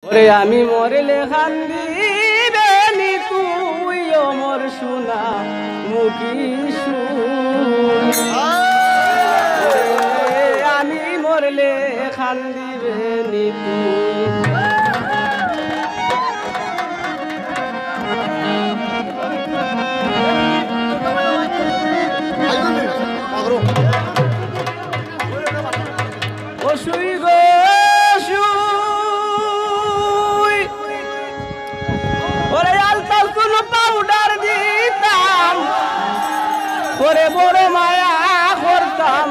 ওরে আমি মরলে কান্দিবে নি তুই মোর সোনা মুখি আমি মরলে কান্দিবে নি তুই শুই গো শুই ওরে আলতা কোন পাউডার দিতাম ওরে বড় মায়া করতাম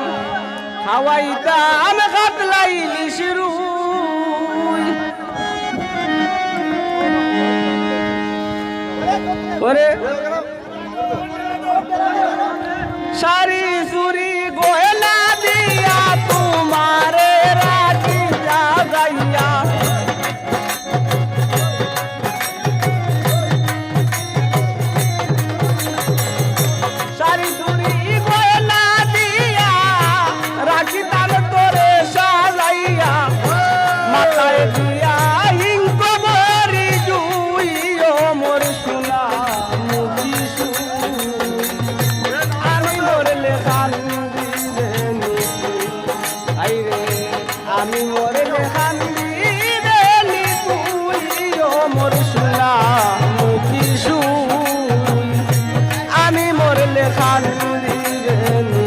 খাওয়াইতাম কাতলাই লিশরুই ওরে সারি সুরি গয়না দিয়া তোমারে রাজি জাগাইয়া সারি সুরি গয়না দিয়া রাখিতাম তোরে সাজাইয়া মাথায় দিয়া হিংক ভরি জুই ও মোর সোনা মুখি আমি মরলে কান্দিবে নি আইরে আমি মরলে কান্দিবে নি তুই ও মোর সোনা মুখি আমি মরলে কান্দিবে নি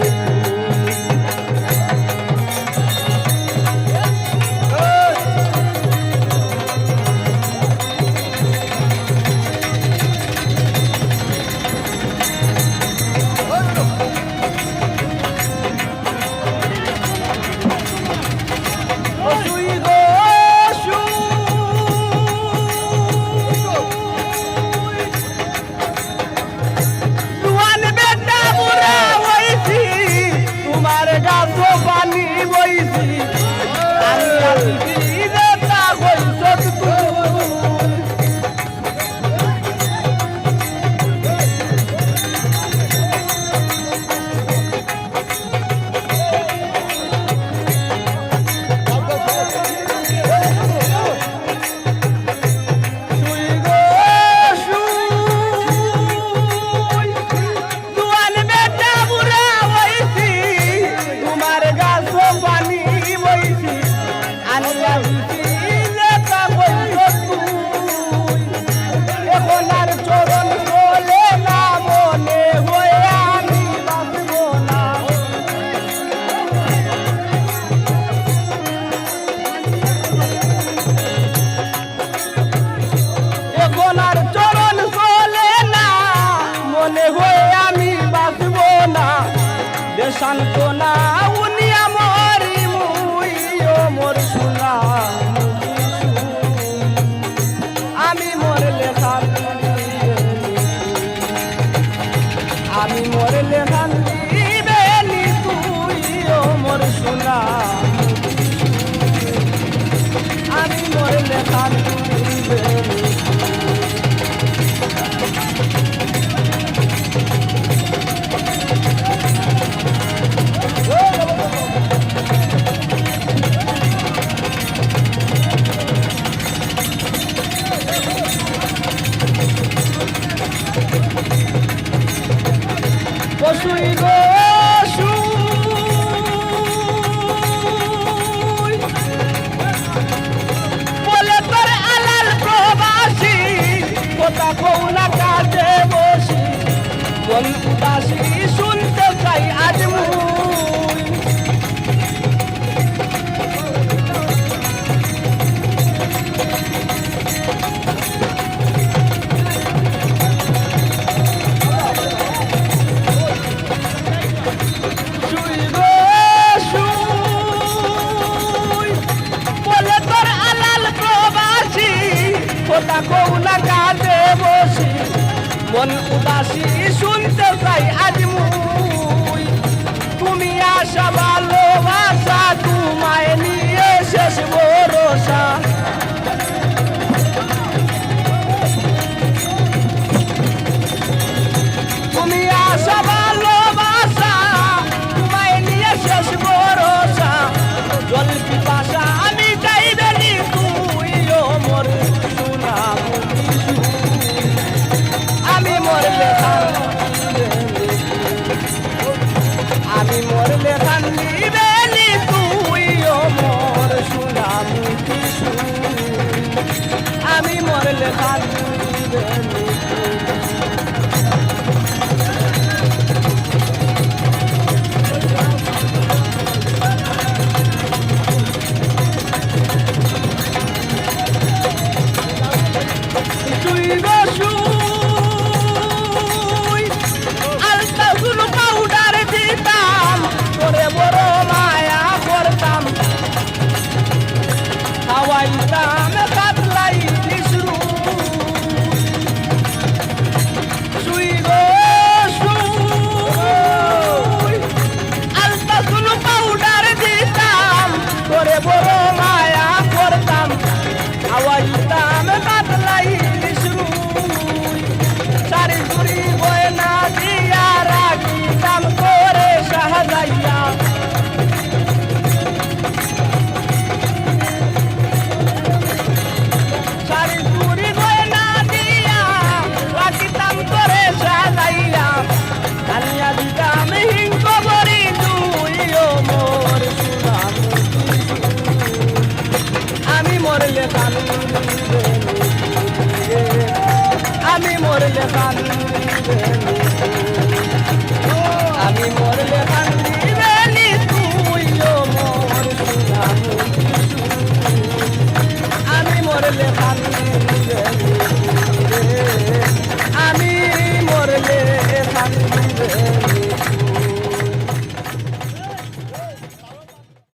সান্তনা উনিয়া মরি মুই ও মোর সোনা আমি মরলে আমি মরলে কান্দিবে নি তুই ও মোর সোনা আমি মরলে কান্দিবে নি শুই গো শুই বলে তোর আলাল প্রবাসী কথা কও না কাজে বসি কোন উদাসী শুনতে চাই আজ মুই কৌনা কাজে বসি মন উদাসী শুনতে চাই আজ মুই তুমি আশা ভালোবাসা তোমায় নিয়ে শেষ ভরসা তুমি আশা ভালোবাসা তোমায় নিয়ে শেষ ভরসা জল পিপাসা আমি চাইবে নি তুই ও মোর কাঁদিবে তুই গো শুই আলতা গুলো পাউডার দিতাম তোরে বড় মায়া করতাম খাওয়াইতাম কাতলাই বিষ্ণু শুই গো শুই আলতা গুলো পাউডার দিতাম তোরে বড় মায়া করতাম খাওয়াইতাম কাতলাই বিষ্ণু সারি চুরি গয়না দিয়া রাখিতাম করে সাহাযাইয়া সারি চুরি গয়না দিয়া রাখিতাম করে সাহাযাইয়া কানিয়া দিতাম হিংক বরি তুইও মোর সুনাম আমি মরলে কান্দিবে আমি মরলে কান্দিবে আমি মরলে